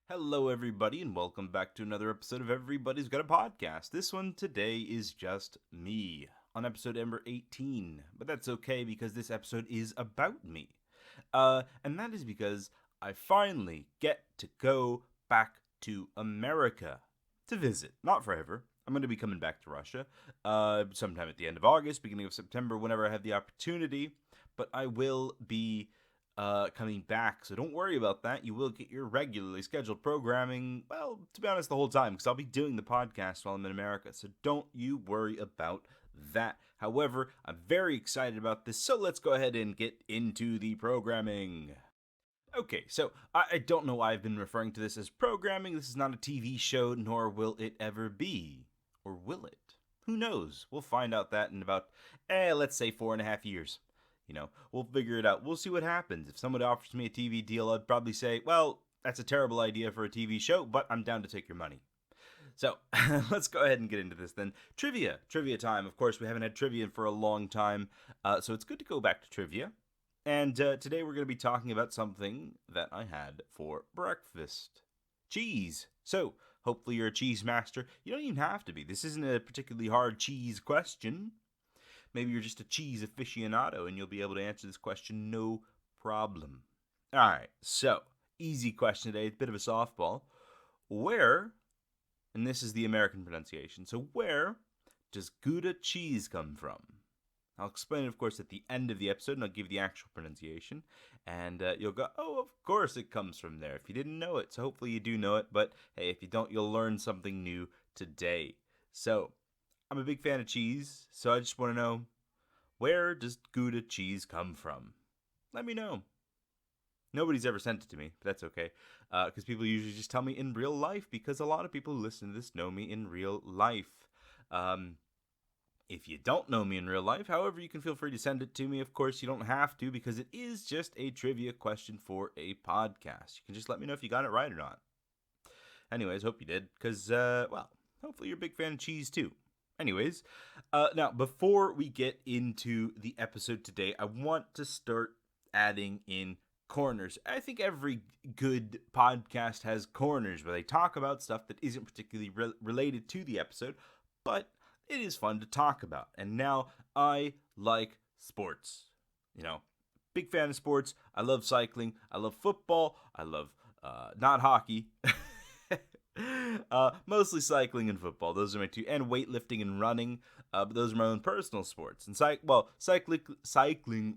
Hello, everybody, and welcome back to another episode of Everybody's Got a Podcast. This one today is just me on episode number 18, but that's okay because this episode is about me. And that is because I finally get to go back to America to visit. Not forever. I'm going to be coming back to Russia sometime at the end of August, beginning of September, whenever I have the opportunity. But I will be coming back, so don't worry about that. You will get your regularly scheduled programming, well, to be honest, the whole time, because I'll be doing the podcast while I'm in America, so don't you worry about that. However, I'm very excited about this, so let's go ahead and get into the programming. Okay, so I don't know why I've been referring to this as programming. This is not a TV show, nor will it ever be. Or will it? Who knows? We'll find out that in about, let's say 4.5 years. We'll figure it out. We'll see what happens. If somebody offers me a TV deal, I'd probably say, well, that's a terrible idea for a TV show, but I'm down to take your money. So let's go ahead and get into this then. Trivia time. Of course, we haven't had trivia for a long time, so it's good to go back to trivia. And today we're going to be talking about something that I had for breakfast. Cheese. So, hopefully you're a cheese master. You don't even have to be. This isn't a particularly hard cheese question. Maybe you're just a cheese aficionado and you'll be able to answer this question no problem. Alright, so, easy question today. It's a bit of a softball. Where, and this is the American pronunciation, so where does Gouda cheese come from? I'll explain it, of course, at the end of the episode, and I'll give you the actual pronunciation. And you'll go, oh, of course it comes from there, if you didn't know it. So hopefully you do know it, but hey, if you don't, you'll learn something new today. So, I'm a big fan of cheese, so I just want to know, where does Gouda cheese come from? Let me know. Nobody's ever sent it to me, but that's okay. Because people usually just tell me in real life, because a lot of people who listen to this know me in real life. If you don't know me in real life, however, you can feel free to send it to me. Of course, you don't have to, because it is just a trivia question for a podcast. You can just let me know if you got it right or not. Anyways, hope you did, because, well, hopefully you're a big fan of cheese too. Anyways, now, before we get into the episode today, I want to start adding in corners. I think every good podcast has corners where they talk about stuff that isn't particularly related to the episode, but it is fun to talk about. And now I like sports. Big fan of sports. I love cycling. I love football. I love not hockey. Mostly cycling and football. Those are my two, and weightlifting and running. But those are my own personal sports. And cycling,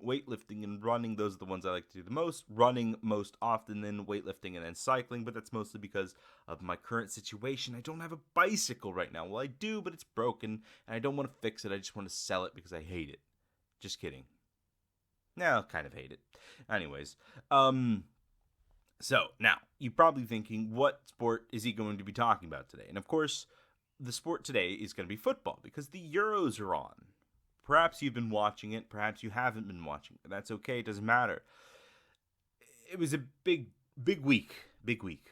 weightlifting, and running. Those are the ones I like to do the most. Running most often, then weightlifting, and then cycling. But that's mostly because of my current situation. I don't have a bicycle right now. Well, I do, but it's broken, and I don't want to fix it. I just want to sell it because I hate it. Just kidding. No, I kind of hate it. Anyways, So, now, you're probably thinking, what sport is he going to be talking about today? And of course, the sport today is going to be football, because the Euros are on. Perhaps you've been watching it, perhaps you haven't been watching it. That's okay, it doesn't matter. It was a big week. Big week.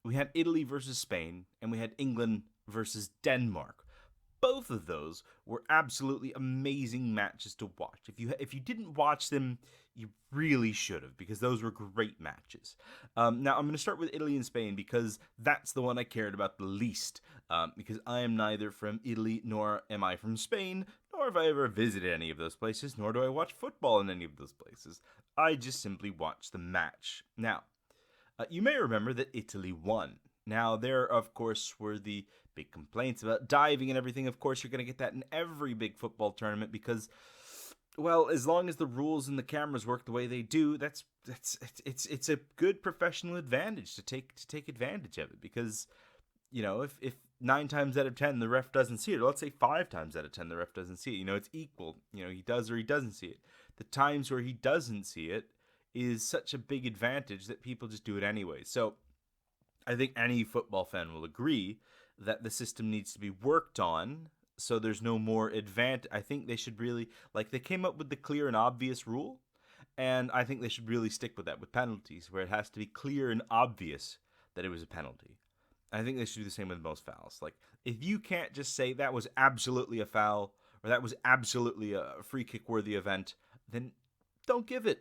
We had Italy versus Spain, and we had England versus Denmark. Both of those were absolutely amazing matches to watch. If you didn't watch them, you really should have, because those were great matches. Now, I'm going to start with Italy and Spain, because that's the one I cared about the least. Because I am neither from Italy, nor am I from Spain, nor have I ever visited any of those places, nor do I watch football in any of those places. I just simply watch the match. Now, you may remember that Italy won. Now, there, of course, were the big complaints about diving and everything. Of course, you're going to get that in every big football tournament because, well, as long as the rules and the cameras work the way they do, it's a good professional advantage to take advantage of it. Because, if 9 times out of 10 the ref doesn't see it, or let's say 5 times out of 10 the ref doesn't see it, it's equal. He does or he doesn't see it. The times where he doesn't see it is such a big advantage that people just do it anyway. So I think any football fan will agree that the system needs to be worked on so there's no more advantage. I think they should really, they came up with the clear and obvious rule, and I think they should really stick with that with penalties, where it has to be clear and obvious that it was a penalty. I think they should do the same with most fouls. If you can't just say that was absolutely a foul, or that was absolutely a free kick worthy event, then don't give it.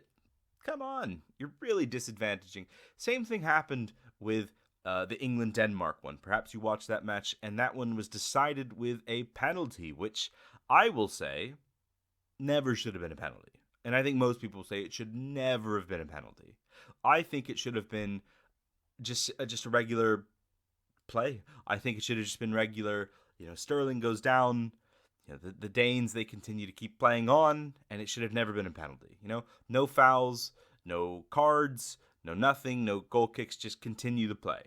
Come on, you're really disadvantaging. Same thing happened with the England-Denmark one. Perhaps you watched that match, and that one was decided with a penalty, which I will say never should have been a penalty. And I think most people say it should never have been a penalty. I think it should have been just a regular play. I think it should have just been regular. Sterling goes down. The Danes, they continue to keep playing on, and it should have never been a penalty. No fouls, no cards, no nothing, no goal kicks, just continue to play.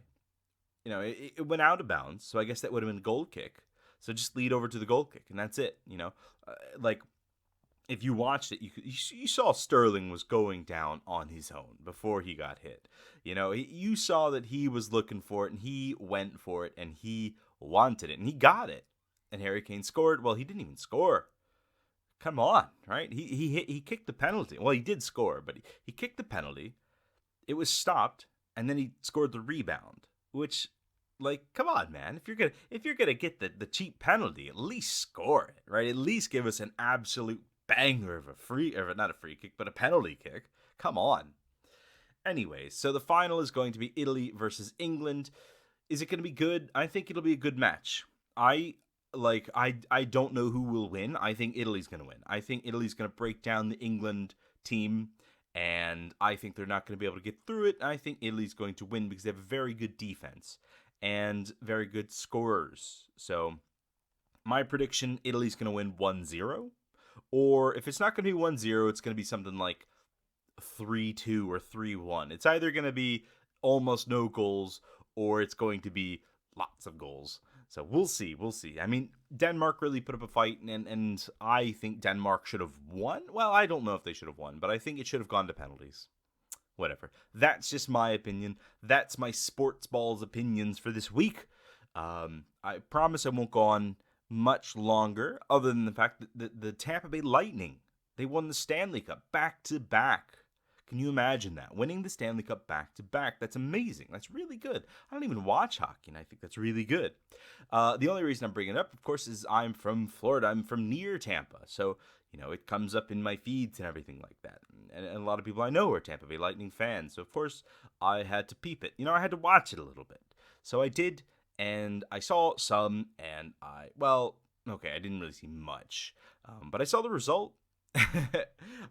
It went out of bounds, so I guess that would have been a goal kick. So just lead over to the goal kick, and that's it. Like, if you watched it, you saw Sterling was going down on his own before he got hit. You saw that he was looking for it, and he went for it, and he wanted it, and he got it. And Harry Kane scored. Well, he didn't even score. Come on, right? He kicked the penalty. Well, he did score, but he kicked the penalty. It was stopped, and then he scored the rebound. Which, like, come on, man! If you're gonna get the cheap penalty, at least score it, right? At least give us an absolute banger of not a free kick, but a penalty kick. Come on. Anyways, so the final is going to be Italy versus England. Is it going to be good? I think it'll be a good match. I don't know who will win. I think Italy's going to win. I think Italy's going to break down the England team, and I think they're not going to be able to get through it. I think Italy's going to win because they have a very good defense and very good scorers. So my prediction, Italy's going to win 1-0. Or if it's not going to be 1-0, it's going to be something like 3-2 or 3-1. It's either going to be almost no goals or it's going to be lots of goals. So we'll see. I mean, Denmark really put up a fight, and I think Denmark should have won. Well, I don't know if they should have won, but I think it should have gone to penalties. Whatever. That's just my opinion. That's my sports balls opinions for this week. I promise I won't go on much longer, other than the fact that the Tampa Bay Lightning, they won the Stanley Cup back-to-back. Can you imagine that? Winning the Stanley Cup back-to-back. That's amazing. That's really good. I don't even watch hockey, and I think that's really good. The only reason I'm bringing it up, of course, is I'm from Florida. I'm from near Tampa. So, it comes up in my feeds and everything like that. And a lot of people I know are Tampa Bay Lightning fans. So, of course, I had to peep it. I had to watch it a little bit. So I did, and I saw some, and I didn't really see much. But I saw the result.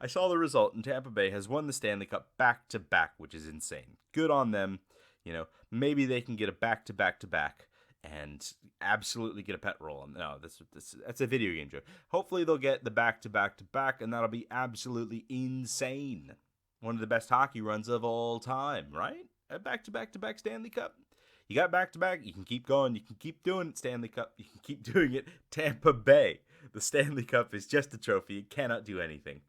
I saw the result, and Tampa Bay has won the Stanley Cup back-to-back, which is insane. Good on them. Maybe they can get a back-to-back-to-back and absolutely get a pet roll. No, that's a video game joke. Hopefully they'll get the back-to-back-to-back, and that'll be absolutely insane. One of the best hockey runs of all time, right? A back-to-back-to-back Stanley Cup. You got back-to-back, you can keep going, you can keep doing it, Stanley Cup, you can keep doing it, Tampa Bay. The Stanley Cup is just a trophy, it cannot do anything.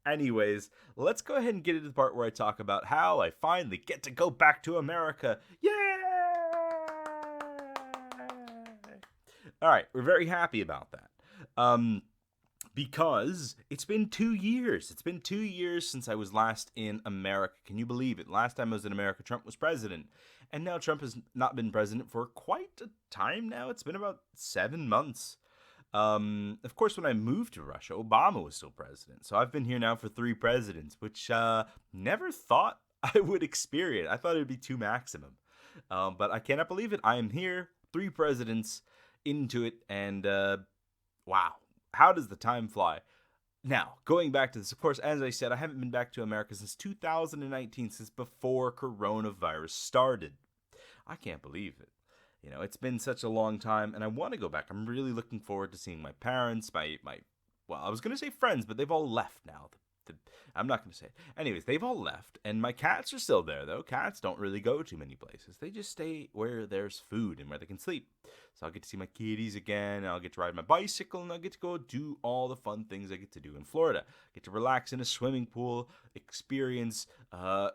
Anyways, let's go ahead and get into the part where I talk about how I finally get to go back to America. Yay! Alright, we're very happy about that. Because it's been 2 years. It's been 2 years since I was last in America. Can you believe it? Last time I was in America, Trump was president. And now Trump has not been president for quite a time now. It's been about 7 months. Of course, when I moved to Russia, Obama was still president. So I've been here now for 3 presidents, which never thought I would experience. I thought it would be 2 maximum. But I cannot believe it. I am here, 3 presidents into it, and wow. How does the time fly? Now, going back to this, of course, as I said, I haven't been back to America since 2019, since before coronavirus started. I can't believe it. It's been such a long time, and I want to go back. I'm really looking forward to seeing my parents, I was going to say friends, but they've all left now. I'm not going to say it. Anyways, they've all left, and my cats are still there, though. Cats don't really go to many places. They just stay where there's food and where they can sleep. So I'll get to see my kitties again, I'll get to ride my bicycle, and I'll get to go do all the fun things I get to do in Florida. Get to relax in a swimming pool, experience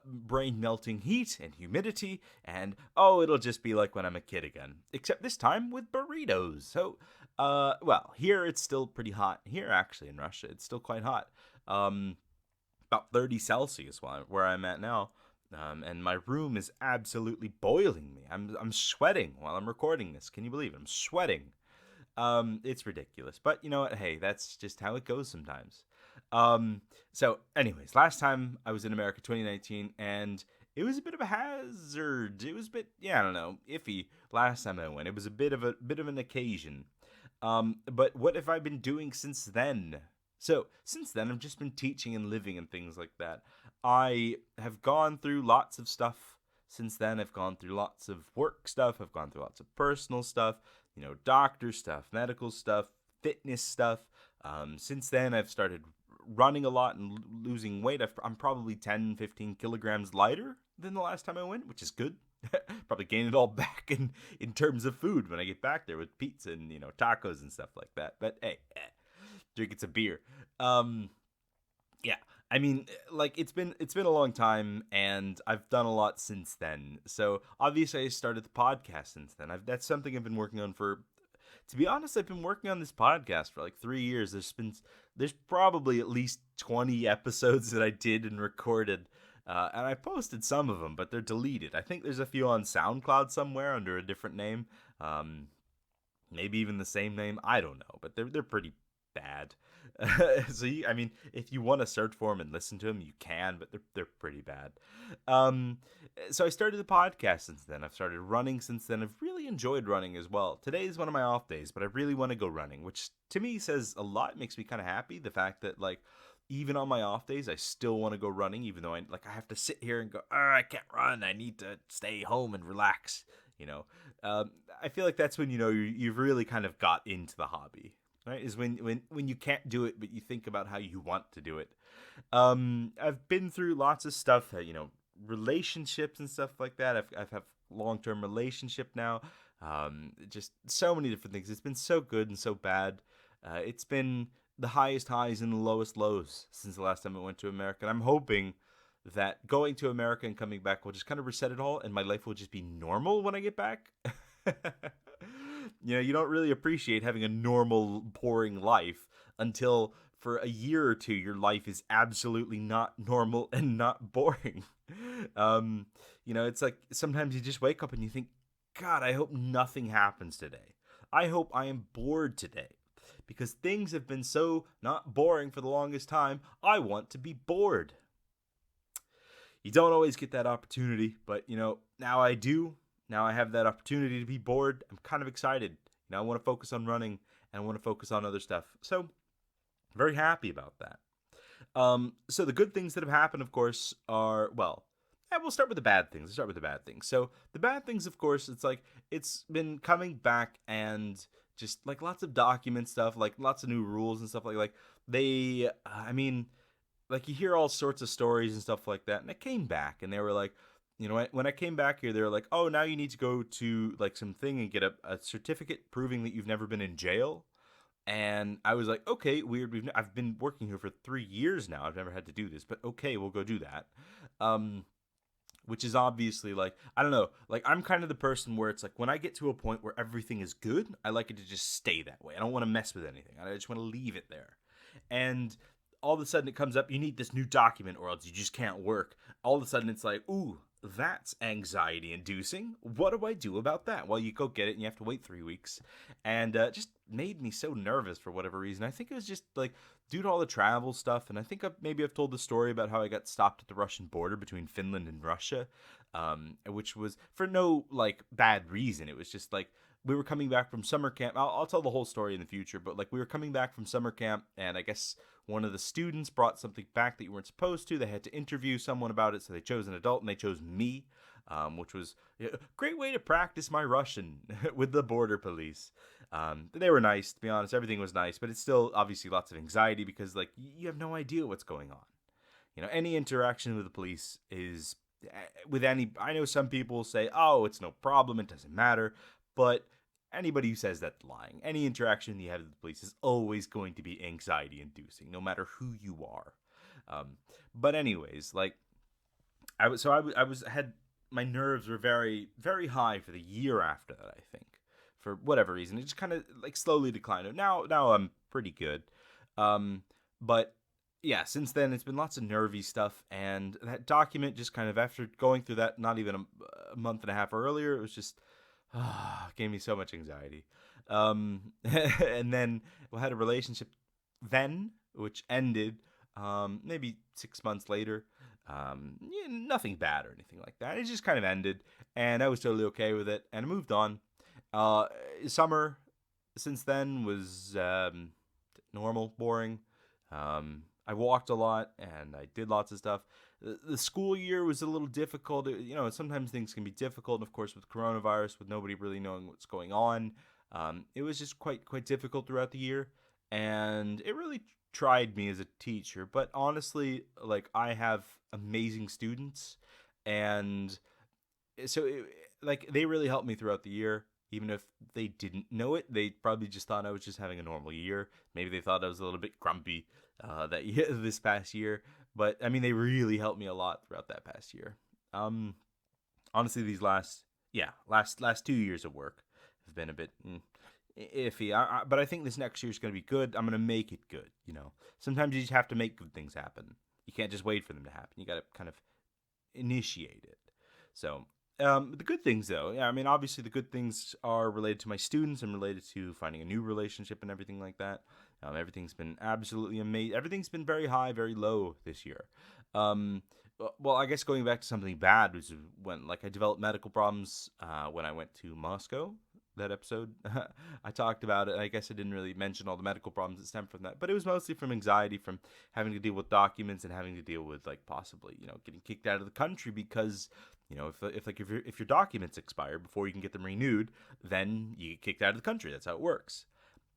brain-melting heat and humidity, and, it'll just be like when I'm a kid again. Except this time with burritos. So, here it's still pretty hot. Here, actually, in Russia, it's still quite hot. About 30 Celsius where I'm at now. And my room is absolutely boiling me. I'm sweating while I'm recording this. Can you believe it? I'm sweating. It's ridiculous. But you know what? Hey, that's just how it goes sometimes. So anyways, last time I was in America, 2019, and it was a bit of a hazard. It was a bit, yeah, I don't know, iffy last time I went. It was a bit of an occasion. But what have I been doing since then? So since then, I've just been teaching and living and things like that. I have gone through lots of stuff. Since then, I've gone through lots of work stuff. I've gone through lots of personal stuff, doctor stuff, medical stuff, fitness stuff. Since then, I've started running a lot and losing weight. I'm probably 10, 15 kilograms lighter than the last time I went, which is good. Probably gain it all back in terms of food when I get back there with pizza and tacos and stuff like that. But hey, drinking some beer. Yeah, I mean, like it's been a long time, and I've done a lot since then. So obviously, I started the podcast since then. That's something I've been working on for. To be honest, I've been working on this podcast for like 3 years. There's probably at least 20 episodes that I did and recorded. And I posted some of them, but they're deleted. I think there's a few on SoundCloud somewhere under a different name. Maybe even the same name. I don't know, but they're pretty bad. I mean, if you want to search for them and listen to them, you can, but they're pretty bad. So I started the podcast since then. I've started running since then. I've really enjoyed running as well. Today is one of my off days, but I really want to go running, which to me says a lot. It makes me kind of happy. The fact that like even on my off days, I still want to go running, even though I have to sit here and go, I can't run. I need to stay home and relax. I feel like that's when you've really kind of got into the hobby. Right, is when you can't do it, but you think about how you want to do it. I've been through lots of stuff, relationships and stuff like that. I've had long-term relationship now. Just so many different things. It's been so good and so bad. It's been the highest highs and the lowest lows since the last time I went to America. And I'm hoping that going to America and coming back will just kind of reset it all, and my life will just be normal when I get back. You don't really appreciate having a normal, boring life until for a year or two your life is absolutely not normal and not boring. It's like sometimes you just wake up and you think, God, I hope nothing happens today. I hope I am bored today. Because things have been so not boring for the longest time, I want to be bored. You don't always get that opportunity, but now I do. Now I have that opportunity to be bored. I'm kind of excited. I want to focus on running and I want to focus on other stuff. So, very happy about that. So the good things that have happened, of course, are, well, we'll start with the bad things. So the bad things, of course, it's been coming back and just like lots of document stuff, like lots of new rules and stuff like they, like you hear all sorts of stories and stuff like that. And I came back and they were like, when I came back here, they were like, oh, now you need to go to like something and get a certificate proving that you've never been in jail. And I was like, okay, weird. I've been working here for 3 years now. I've never had to do this, but okay, we'll go do that. Which is obviously like, I don't know, like I'm kind of the person where it's like when I get to a point where everything is good, I like it to just stay that way. I don't want to mess with anything. I just want to leave it there. And all of a sudden it comes up, you need this new document or else you just can't work. All of a sudden it's like, ooh, that's anxiety inducing. What do I do about that? Well, you go get it and you have to wait 3 weeks. And just made me so nervous for whatever reason. I think it was just like due to all the travel stuff. And I think I've told the story about how I got stopped at the Russian border between Finland and Russia, which was for no like bad reason. It was just like we were coming back from summer camp. I'll tell the whole story in the future, but like we were coming back from summer camp and I guess one of the students brought something back that you weren't supposed to. They had to interview someone about it, so they chose an adult and they chose me, which was a great way to practice my Russian with the border police. They were nice, to be honest. Everything was nice, but it's still obviously lots of anxiety because like you have no idea what's going on. Any interaction with the police is with any. I know some people say, "Oh, it's no problem. It doesn't matter," but anybody who says that's lying. Any interaction you have with the police is always going to be anxiety inducing, no matter who you are. But anyways, like had my nerves were very, very high for the year after that. I think for whatever reason, it just kind of like slowly declined. Now I'm pretty good. But yeah, since then it's been lots of nervy stuff, and that document just kind of after going through that, not even a month and a half earlier, it was just. Gave me so much anxiety. And then we had a relationship then, which ended maybe 6 months later. Nothing bad or anything like that. It just kind of ended, and I was totally okay with it, and I moved on. Uh, Summer since then was normal, boring. I walked a lot and I did lots of stuff. The school year was a little difficult. Sometimes things can be difficult. And of course, with coronavirus, with nobody really knowing what's going on, it was just quite difficult throughout the year, and it really tried me as a teacher. But honestly, like I have amazing students, and so like they really helped me throughout the year. Even if they didn't know it, they probably just thought I was just having a normal year. Maybe they thought I was a little bit grumpy that year, this past year. But I mean, they really helped me a lot throughout that past year. Um, Honestly, these last 2 years of work have been a bit iffy. But I think this next year is going to be good. I'm going to make it good. Sometimes you just have to make good things happen. You can't just wait for them to happen. You got to kind of initiate it. So the good things, though, yeah, I mean, obviously the good things are related to my students and related to finding a new relationship and everything like that. Everything's been absolutely amazing. Everything's been very high, very low this year. Um, well, I guess going back to something bad was when, like, I developed medical problems when I went to Moscow. That episode, I talked about it. I guess I didn't really mention all the medical problems that stem from that, but it was mostly from anxiety, from having to deal with documents and having to deal with like possibly getting kicked out of the country because if your documents expire before you can get them renewed, then you get kicked out of the country. That's how it works.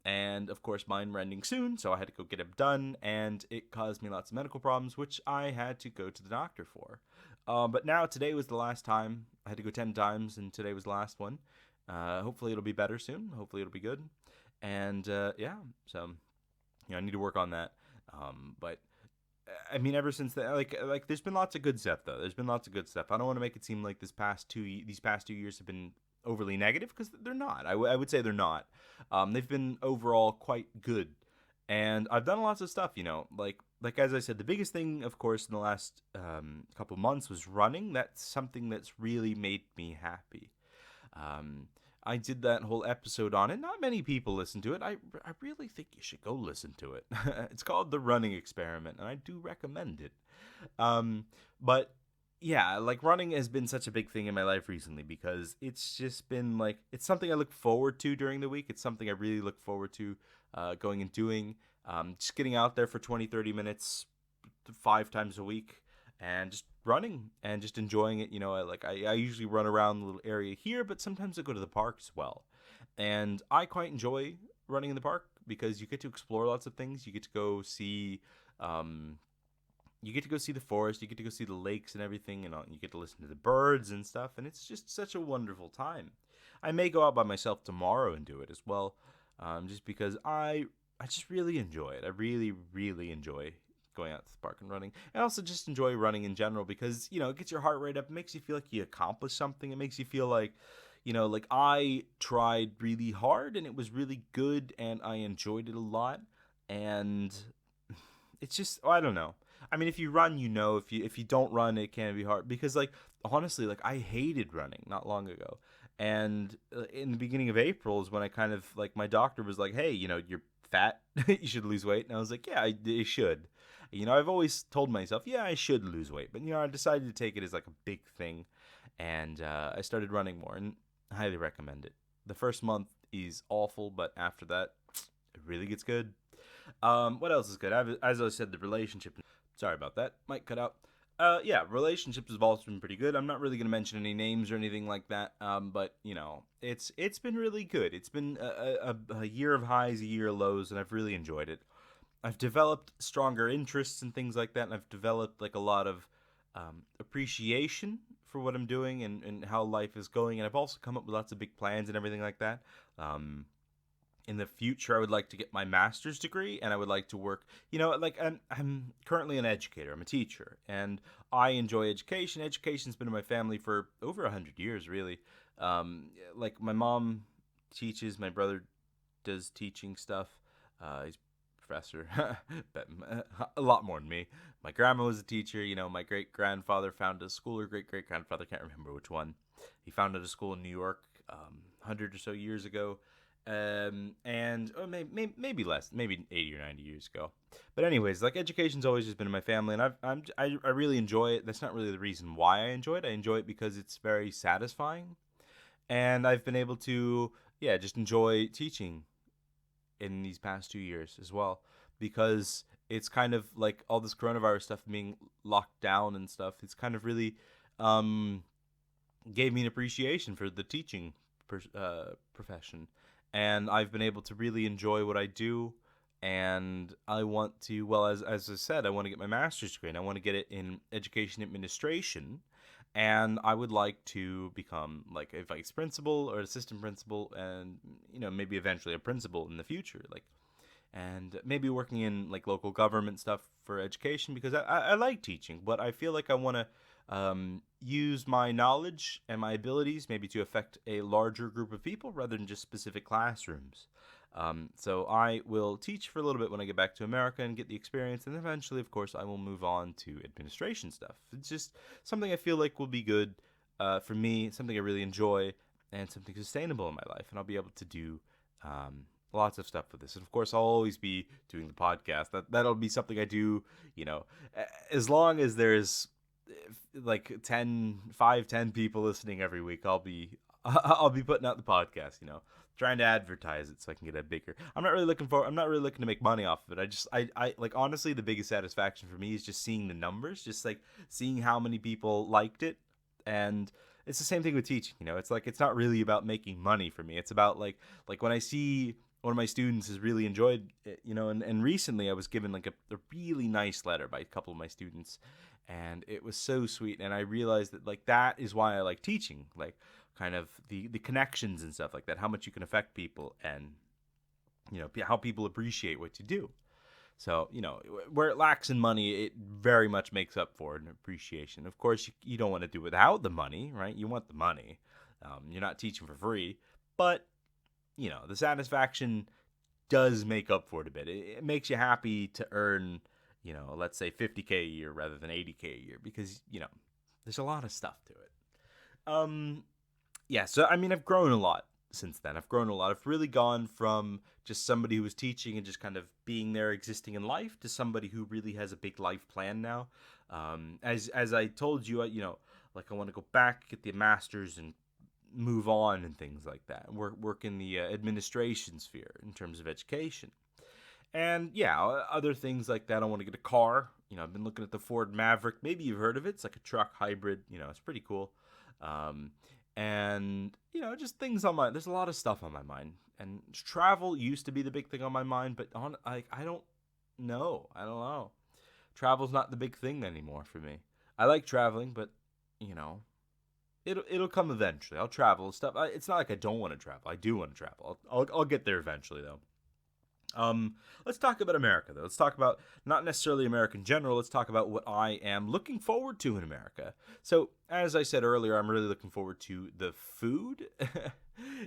And of course, mine were ending soon, so I had to go get them done, and it caused me lots of medical problems, which I had to go to the doctor for. But now, today was the last time. I had to go 10 times, and today was the last one. Hopefully, it'll be better soon. Hopefully, it'll be good. And yeah, so I need to work on that. But I mean, ever since that, there's been lots of good stuff though. There's been lots of good stuff. I don't want to make it seem like these past 2 years have been overly negative because they're not. I would say they're not. They've been overall quite good, and I've done lots of stuff. Like as I said, the biggest thing, of course, in the last couple months was running. That's something that's really made me happy. I did that whole episode on it. Not many people listen to it. I really think you should go listen to it. It's called The Running Experiment, and I do recommend it. But yeah, like running has been such a big thing in my life recently because it's just been like, it's something I look forward to during the week. It's something I really look forward to going and doing. Just getting out there for 20, 30 minutes 5 times a week and just running and just enjoying it. I usually run around the little area here, but sometimes I go to the park as well. And I quite enjoy running in the park because you get to explore lots of things. You get to go see the forest, you get to go see the lakes and everything, and you get to listen to the birds and stuff, and it's just such a wonderful time. I may go out by myself tomorrow and do it as well, just because I just really enjoy it. I really, really enjoy going out to the park and running. And also just enjoy running in general because, it gets your heart rate up. It makes you feel like you accomplished something. It makes you feel like, like I tried really hard and it was really good and I enjoyed it a lot. And it's just, I don't know. I mean, if you run, if you don't run, it can be hard because, like, honestly, like I hated running not long ago. And in the beginning of April is when I kind of like my doctor was like, "Hey, you're fat. You should lose weight." And I was like, "Yeah, I should." I've always told myself, "Yeah, I should lose weight." But I decided to take it as like a big thing, and I started running more, and I highly recommend it. The first month is awful, but after that, it really gets good. What else is good? As I said, the relationship. Sorry about that. Might cut out. Yeah, relationships have also been pretty good. I'm not really going to mention any names or anything like that. But it's been really good. It's been a year of highs, a year of lows, and I've really enjoyed it. I've developed stronger interests and things like that, and I've developed like a lot of appreciation for what I'm doing and how life is going. And I've also come up with lots of big plans and everything like that. In the future, I would like to get my master's degree, and I would like to work. Like I'm currently an educator. I'm a teacher, and I enjoy education. Education's been in my family for over 100 years, really. Like my mom teaches, my brother does teaching stuff. He's a professor, but a lot more than me. My grandma was a teacher. My great grandfather founded a school, or great great grandfather, can't remember which one. He founded a school in New York, 100 or so years ago. And or maybe less, maybe 80 or 90 years ago. But anyways, like education's always just been in my family, and I really enjoy it. That's not really the reason why I enjoy it. I enjoy it because it's very satisfying, and I've been able to just enjoy teaching in these past 2 years as well, because it's kind of like all this coronavirus stuff being locked down and stuff. It's kind of really um, gave me an appreciation for the teaching profession, and I've been able to really enjoy what I do. And I want to, well, as I said, I want to get my master's degree, and I want to get it in education administration. And I would like to become like a vice principal or assistant principal, and maybe eventually a principal in the future, like, and maybe working in like local government stuff for education, because I like teaching, but I feel like I want to use my knowledge and my abilities maybe to affect a larger group of people rather than just specific classrooms. So I will teach for a little bit when I get back to America and get the experience, and eventually, of course, I will move on to administration stuff. It's just something I feel like will be good for me, something I really enjoy, and something sustainable in my life, and I'll be able to do lots of stuff with this. And of course, I'll always be doing the podcast. That'll be something I do, as long as there's like 10 people listening every week. I'll be putting out the podcast, trying to advertise it so I can get a bigger. I'm not really looking to make money off of it. I like, honestly, the biggest satisfaction for me is just seeing the numbers, just like seeing how many people liked it. And it's the same thing with teaching, it's like, it's not really about making money for me. It's about like when I see one of my students has really enjoyed it, and recently I was given like a really nice letter by a couple of my students, and it was so sweet. And I realized that like that is why I like teaching, like kind of the connections and stuff like that, how much you can affect people, and how people appreciate what you do. So where it lacks in money, it very much makes up for it in appreciation. Of course, you don't want to do without the money, right? You want the money. You're not teaching for free, but the satisfaction does make up for it a bit. It makes you happy to earn, let's say 50K a year rather than 80K a year, because there's a lot of stuff to it. So I mean, I've grown a lot since then. I've really gone from just somebody who was teaching and just kind of being there, existing in life, to somebody who really has a big life plan now. As I told you, like, I want to go back, get the master's, and move on and things like that. Work in the administration sphere in terms of education. And other things like that. I want to get a car. I've been looking at the Ford Maverick. Maybe you've heard of it. It's like a truck hybrid. It's pretty cool. And just things on my. There's a lot of stuff on my mind. And travel used to be the big thing on my mind, but I don't know. Travel's not the big thing anymore for me. I like traveling, but it'll come eventually. I'll travel and stuff. It's not like I don't want to travel. I do want to travel. I'll get there eventually, though. Let's talk about America, though. Let's talk about not necessarily America in general. Let's talk about what I am looking forward to in America. So, as I said earlier, I'm really looking forward to the food,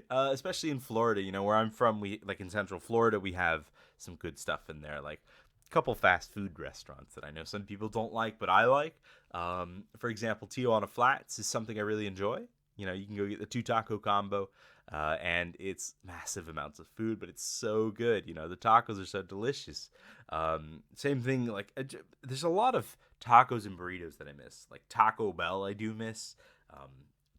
especially in Florida. Where I'm from, we like in Central Florida, we have some good stuff in there, like a couple fast food restaurants that I know some people don't like, but I like. For example, Tijuana Flats is something I really enjoy. You can go get the 2-taco combo. And it's massive amounts of food, but it's so good. The tacos are so delicious. Same thing, like, there's a lot of tacos and burritos that I miss. Like Taco Bell, I do miss.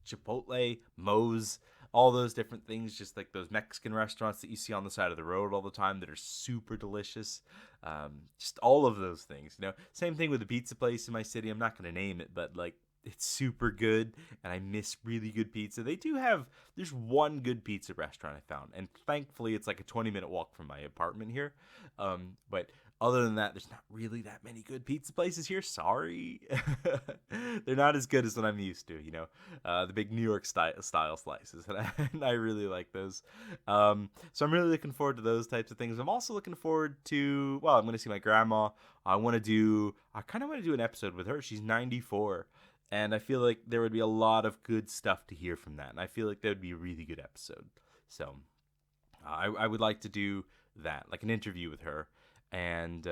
Chipotle, Moe's, all those different things, just like those Mexican restaurants that you see on the side of the road all the time that are super delicious. Just all of those things, Same thing with the pizza place in my city. I'm not going to name it, but like, it's super good, and I miss really good pizza. There's one good pizza restaurant I found, and thankfully it's like a 20-minute walk from my apartment here. But other than that, there's not really that many good pizza places here. Sorry. They're not as good as what I'm used to, the big New York style slices, and I really like those. So I'm really looking forward to those types of things. I'm also looking forward to, I'm going to see my grandma. I kind of want to do an episode with her. She's 94. And I feel like there would be a lot of good stuff to hear from that. And I feel like that would be a really good episode. So I would like to do that, like an interview with her. And,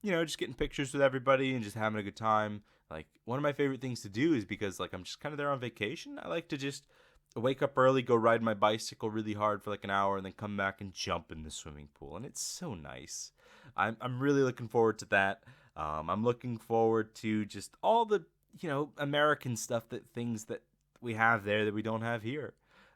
just getting pictures with everybody and just having a good time. Like, one of my favorite things to do is because, like, I'm just kind of there on vacation. I like to just wake up early, go ride my bicycle really hard for like an hour, and then come back and jump in the swimming pool. And it's so nice. I'm really looking forward to that. I'm looking forward to just all the American stuff, things that we have there that we don't have here.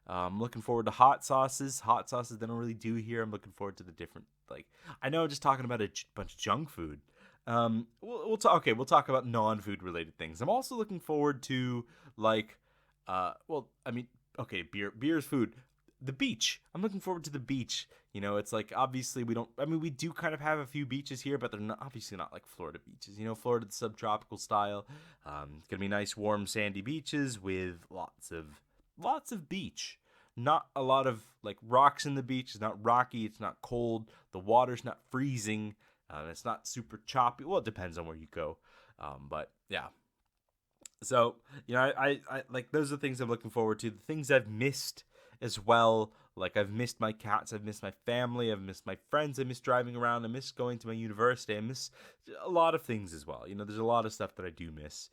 I'm looking forward to hot sauces. Hot sauces they don't really do here. I'm looking forward to the different, like, I know I'm just talking about a bunch of junk food. We'll talk. Okay, we'll talk about non-food related things. I'm also looking forward to, like, well, I mean, okay, beer's food. The beach. I'm looking forward to the beach. It's like, obviously we don't. I mean, we do kind of have a few beaches here, but they're not, obviously not like Florida beaches. Florida's subtropical style. It's gonna be nice, warm, sandy beaches with lots of beach. Not a lot of like rocks in the beach. It's not rocky. It's not cold. The water's not freezing. It's not super choppy. Well, it depends on where you go. But yeah. So, I like, those are the things I'm looking forward to. The things I've missed as well. Like, I've missed my cats. I've missed my family. I've missed my friends. I miss driving around. I miss going to my university. I miss a lot of things as well. There's a lot of stuff that I do miss.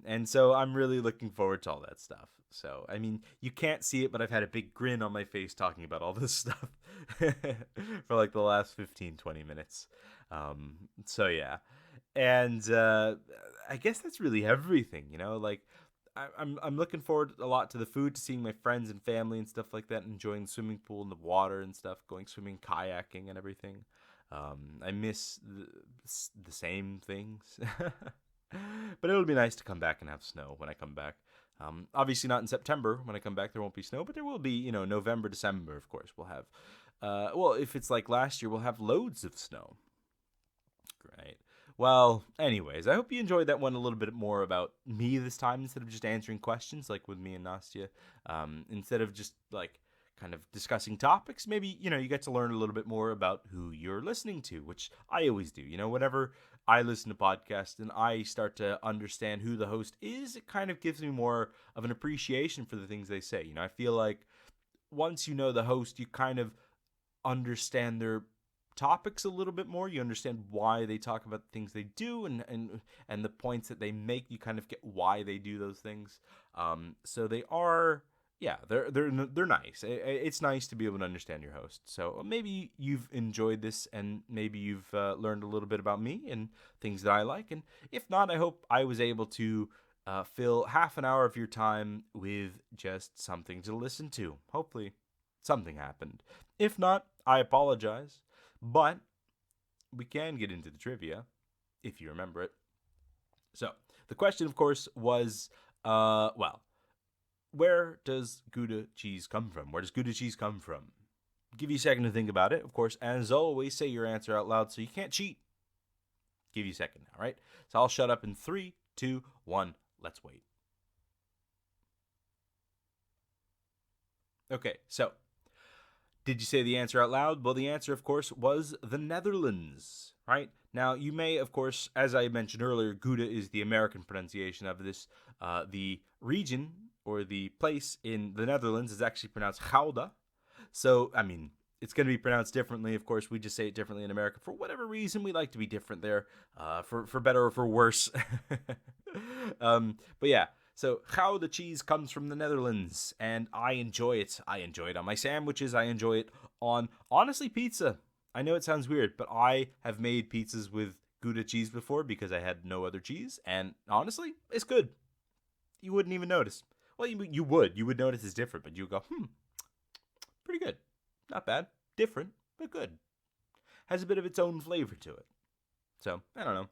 And so I'm really looking forward to all that stuff. So, I mean, you can't see it, but I've had a big grin on my face talking about all this stuff for like the last 15-20 minutes. So yeah. And I guess that's really everything, like, I'm looking forward a lot to the food, to seeing my friends and family and stuff like that, enjoying the swimming pool and the water and stuff, going swimming, kayaking and everything. I miss the same things. But it'll be nice to come back and have snow when I come back. Obviously not in September. When I come back, there won't be snow, but there will be, November, December, of course, we'll have, well, if it's like last year, we'll have loads of snow. Great. Well, anyways, I hope you enjoyed that one a little bit more about me this time, instead of just answering questions like with me and Nastya. Instead of just like kind of discussing topics, maybe, you get to learn a little bit more about who you're listening to, which I always do. Whenever I listen to podcasts and I start to understand who the host is, it kind of gives me more of an appreciation for the things they say. I feel like once you know the host, you kind of understand their topics a little bit more. You understand why they talk about the things they do, and the points that they make. You kind of get why they do those things. So they are, yeah, they're nice. It's nice to be able to understand your host. So maybe you've enjoyed this, and maybe you've learned a little bit about me and things that I like. And if not, I hope I was able to fill half an hour of your time with just something to listen to. Hopefully something happened. If not, I apologize. But we can get into the trivia, if you remember it. So, the question, of course, was, well, where does Gouda cheese come from? Where does Gouda cheese come from? Give you a second to think about it. Of course, as always, say your answer out loud so you can't cheat. Give you a second now, right? So I'll shut up in 3, 2, 1. Let's wait. Okay, so did you say the answer out loud? Well, the answer, of course, was the Netherlands, right? Now, you may, of course, as I mentioned earlier, Gouda is the American pronunciation of this. The region or the place in the Netherlands is actually pronounced Gouda. So, I mean, it's going to be pronounced differently. Of course, we just say it differently in America. For whatever reason, we like to be different there, for better or for worse. But yeah. So, Gouda cheese comes from the Netherlands, and I enjoy it. I enjoy it on my sandwiches. I enjoy it on, honestly, pizza. I know it sounds weird, but I have made pizzas with Gouda cheese before because I had no other cheese, and honestly, it's good. You wouldn't even notice. Well, you would. You would notice it's different, but you would go, pretty good. Not bad. Different, but good. Has a bit of its own flavor to it. So, I don't know.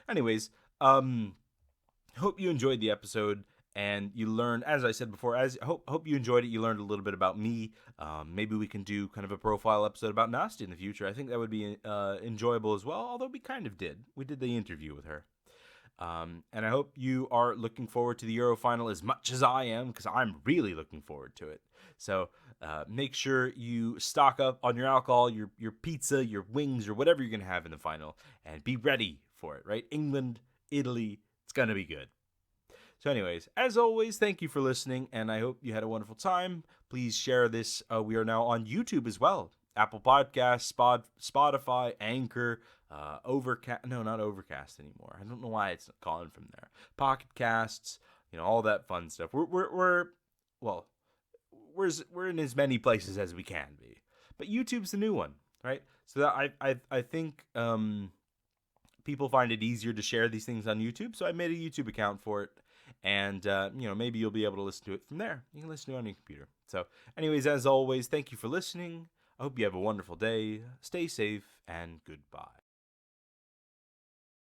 Anyways, hope you enjoyed the episode and you learned, as I said before, hope you enjoyed it. You learned a little bit about me. Maybe we can do kind of a profile episode about Nastya in the future. I think that would be enjoyable as well, although we kind of did. We did the interview with her. And I hope you are looking forward to the Euro final as much as I am, because I'm really looking forward to it. So make sure you stock up on your alcohol, your pizza, your wings, or whatever you're going to have in the final, and be ready for it, right? England, Italy, it's going to be good. So anyways, as always, thank you for listening, and I hope you had a wonderful time. Please share this. We are now on YouTube as well. Apple Podcasts, Spotify, Anchor, Overcast. No, not Overcast anymore. I don't know why it's gone from there. Pocket Casts, all that fun stuff. We're well, we're in as many places as we can be. But YouTube's the new one, right? So that I think people find it easier to share these things on YouTube. So I made a YouTube account for it. And, maybe you'll be able to listen to it from there. You can listen to it on your computer. So, anyways, as always, thank you for listening. I hope you have a wonderful day. Stay safe, and goodbye.